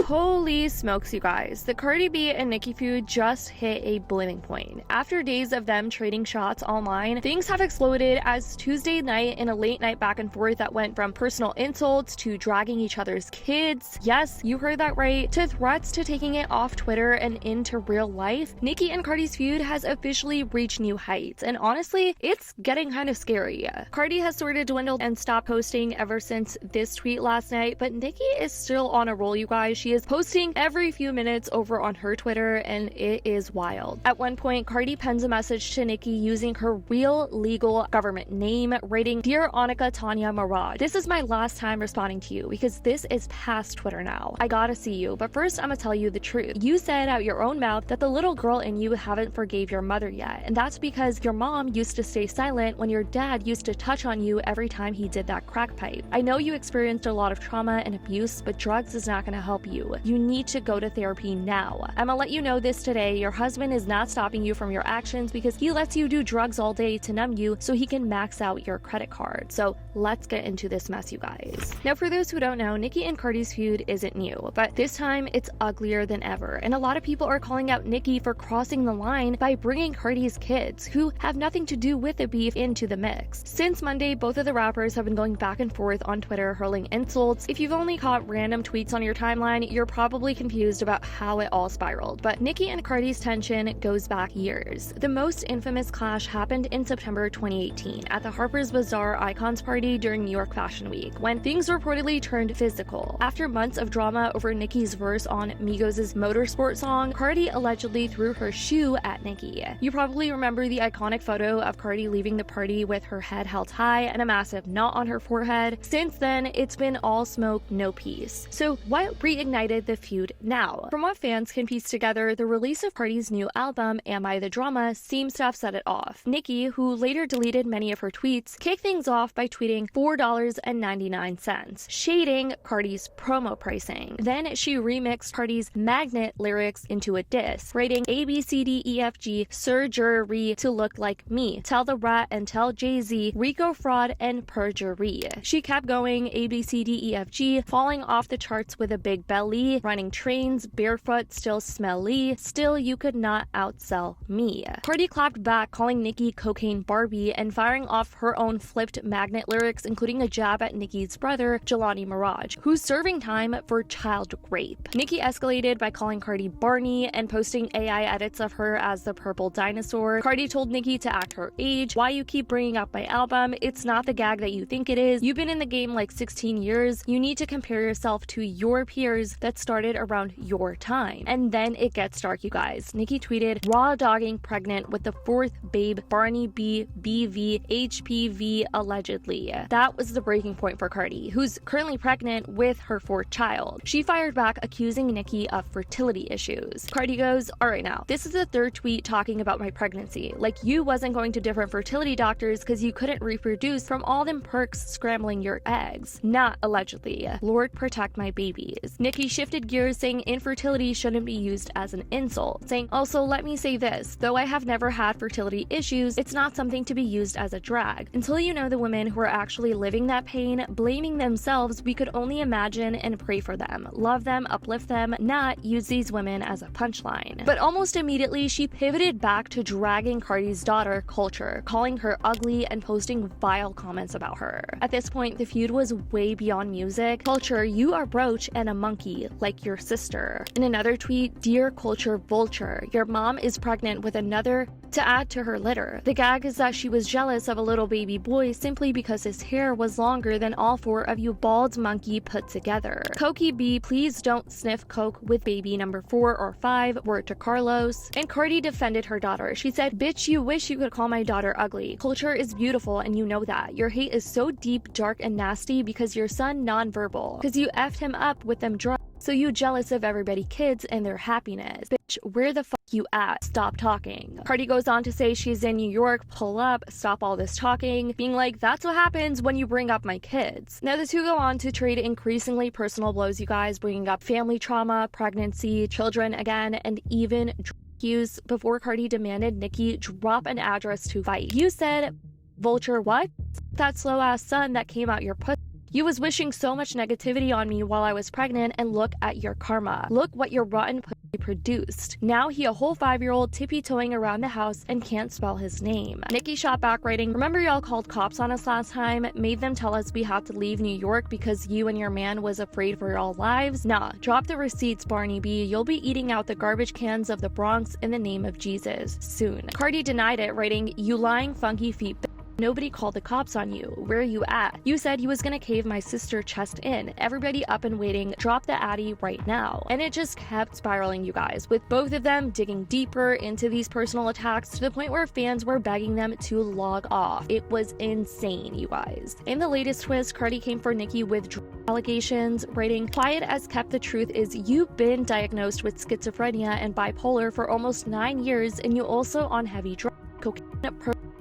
Holy smokes, you guys. The Cardi B and Nicki feud just hit a boiling point. After days of them trading shots online, things have exploded as Tuesday night in a late night back and forth that went from personal insults to dragging each other's kids. Yes, you heard that right. To threats to taking it off Twitter and into real life. Nicki and Cardi's feud has officially reached new heights, and honestly, it's getting kind of scary. Cardi has sort of dwindled and stopped posting ever since this tweet last night, but Nicki is still on a roll, you guys. She is posting every few minutes over on her Twitter, and it is wild. At one point, Cardi pens a message to Nicki using her real legal government name, writing, "Dear Annika Tanya Maraj, this is my last time responding to you because this is past Twitter now. I gotta see you, but first I'm gonna tell you the truth. You said out your own mouth that the little girl in you haven't forgave your mother yet, and that's because your mom used to stay silent when your dad used to touch on you every time he did that crack pipe. I know you experienced a lot of trauma and abuse, but drugs is not gonna help you. You need to go to therapy now. I'm gonna let you know this today. Your husband is not stopping you from your actions because he lets you do drugs all day to numb you so he can max out your credit card. So let's get into this mess, you guys." Now, for those who don't know, Nicki and Cardi's feud isn't new, but this time it's uglier than ever. And a lot of people are calling out Nicki for crossing the line by bringing Cardi's kids, who have nothing to do with the beef, into the mix. Since Monday, both of the rappers have been going back and forth on Twitter hurling insults. If you've only caught random tweets on your timeline, you're probably confused about how it all spiraled, but Nicki and Cardi's tension goes back years. The most infamous clash happened in September 2018 at the Harper's Bazaar Icons party during New York Fashion Week, when things reportedly turned physical. After months of drama over Nicki's verse on Migos' Motorsport song, Cardi allegedly threw her shoe at Nicki. You probably remember the iconic photo of Cardi leaving the party with her head held high and a massive knot on her forehead. Since then, it's been all smoke, no peace. So what reignited the feud now? From what fans can piece together, the release of Cardi's new album, Am I the Drama, seems to have set it off. Nicki, who later deleted many of her tweets, kicked things off by tweeting $4.99, shading Cardi's promo pricing. Then she remixed Cardi's Magnet lyrics into a diss, writing ABCDEFG surgery to look like me, tell the rat and tell Jay-Z, Rico fraud and perjury. She kept going, ABCDEFG, falling off the charts with a big belly, running trains, barefoot, still smelly, still you could not outsell me. Cardi clapped back, calling Nicki Cocaine Barbie and firing off her own flipped Magnet lyrics, including a jab at Nicki's brother, Jelani Maraj, who's serving time for child rape. Nicki escalated by calling Cardi Barney and posting AI edits of her as the purple dinosaur. Cardi told Nicki to act her age. Why you keep bringing up my album? It's not the gag that you think it is. You've been in the game like 16 years. You need to compare yourself to your peers that started around your time. And then it gets dark, you guys. Nicki tweeted, raw dogging pregnant with the fourth babe, Barney B, BV, HPV allegedly. That was the breaking point for Cardi, who's currently pregnant with her fourth child. She fired back, accusing Nicki of fertility issues. Cardi goes, alright now, this is the third tweet talking about my pregnancy. Like you wasn't going to different fertility doctors because you couldn't reproduce from all them perks scrambling your eggs. Not allegedly. Lord protect my babies. Nicki shifted gears, saying infertility shouldn't be used as an insult, saying, also let me say this, though I have never had fertility issues, it's not something to be used as a drag. Until you know the women who are actually living that pain, blaming themselves, we could only imagine and pray for them, love them, uplift them, not use these women as a punchline. But almost immediately, she pivoted back to dragging Cardi's daughter, Culture, calling her ugly and posting vile comments about her. At this point, the feud was way beyond music. Culture, you are brooch and a monkey, like your sister. In another tweet, dear Culture Vulture, your mom is pregnant with another to add to her litter. The gag is that she was jealous of a little baby boy simply because his hair was longer than all four of you bald monkey put together. Cokie B, please don't sniff coke with baby number 4 or 5, word to Carlos. And Cardi defended her daughter. She said, bitch, you wish you could call my daughter ugly. Culture is beautiful and you know that. Your hate is so deep, dark, and nasty because your son nonverbal. Because you effed him up with them drugs. So you jealous of everybody kids and their happiness. Bitch, where the fuck you at? Stop talking. Cardi goes on to say she's in New York, pull up, stop all this talking, being like, that's what happens when you bring up my kids. Now the two go on to trade increasingly personal blows, you guys, bringing up family trauma, pregnancy, children again, and even drug use before Cardi demanded Nicki drop an address to fight. You said, Vulture what? That slow ass son that came out your pussy. You was wishing so much negativity on me while I was pregnant, and look at your karma. Look what your rotten pussy produced. Now he a whole 5-year-old tippy-toeing around the house and can't spell his name. Nicki shot back writing, remember y'all called cops on us last time? Made them tell us we had to leave New York because you and your man was afraid for your lives? Nah, drop the receipts, Barney B. You'll be eating out the garbage cans of the Bronx in the name of Jesus soon. Cardi denied it, writing, you lying funky feet. Nobody called the cops on you. Where are you at? You said he was gonna cave my sister chest in. Everybody up and waiting. Drop the addy right now. And it just kept spiraling, you guys, with both of them digging deeper into these personal attacks to the point where fans were begging them to log off. It was insane, you guys. In the latest twist, Cardi came for Nicki with allegations, writing, quiet as kept, the truth is you've been diagnosed with schizophrenia and bipolar for almost 9 years, and you also on heavy drugs, cocaine,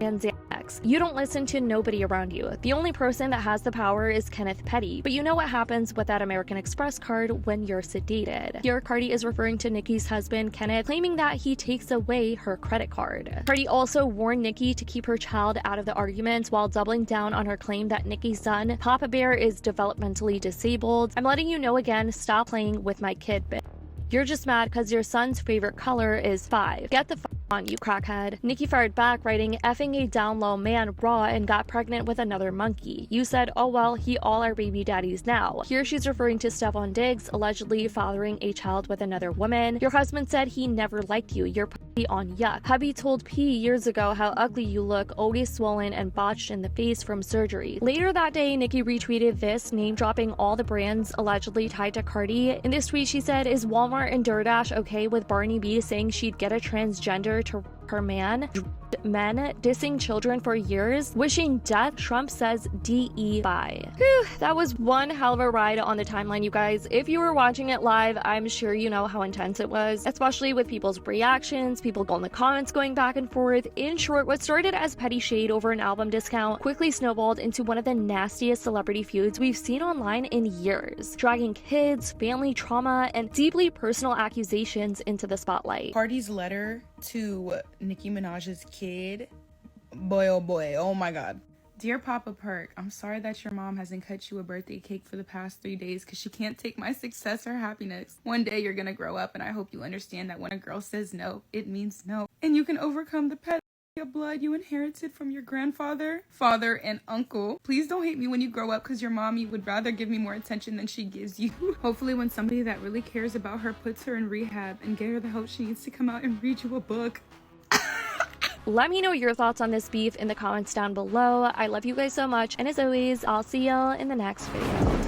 and Xanax. You don't listen to nobody around you. The only person that has the power is Kenneth Petty, but you know what happens with that American Express card when you're sedated. Here, Cardi is referring to Nicki's husband, Kenneth, claiming that he takes away her credit card. Cardi also warned Nicki to keep her child out of the arguments while doubling down on her claim that Nicki's son, Papa Bear, is developmentally disabled. I'm letting you know again, stop playing with my kid, bitch. You're just mad because your son's favorite color is 5. Get the on, you crackhead. Nicki fired back, writing, effing a down low man raw and got pregnant with another monkey. You said, oh well, he all our baby daddies now. Here she's referring to Stephon Diggs, allegedly fathering a child with another woman. Your husband said he never liked you. You're on yuck. Hubby told P years ago how ugly you look, always swollen and botched in the face from surgery. Later that day, Nicki retweeted this, name dropping all the brands allegedly tied to Cardi. In this tweet, she said, is Walmart and DoorDash okay with Barney B saying she'd get a transgender to her man? Men dissing children for years, wishing death. Trump says DE bye. Whew, that was one hell of a ride on the timeline, you guys. If you were watching it live, I'm sure you know how intense it was, especially with people's reactions, people in the comments going back and forth. In short, what started as petty shade over an album discount quickly snowballed into one of the nastiest celebrity feuds we've seen online in years, dragging kids, family trauma, and deeply personal accusations into the spotlight. Cardi's letter to Nicki Minaj's kid, boy oh boy, oh my god. Dear Papa Perk, I'm sorry that your mom hasn't cut you a birthday cake for the past 3 days because she can't take my success or happiness. One day you're gonna grow up, and I hope you understand that when a girl says no, it means no. And you can overcome the pet blood you inherited from your grandfather, father, and uncle. Please don't hate me when you grow up because your mommy would rather give me more attention than she gives you. Hopefully when somebody that really cares about her puts her in rehab and get her the help she needs to come out and read you a book. Let me know your thoughts on this beef in the comments down below. I love you guys so much, and as always, I'll see y'all in the next video.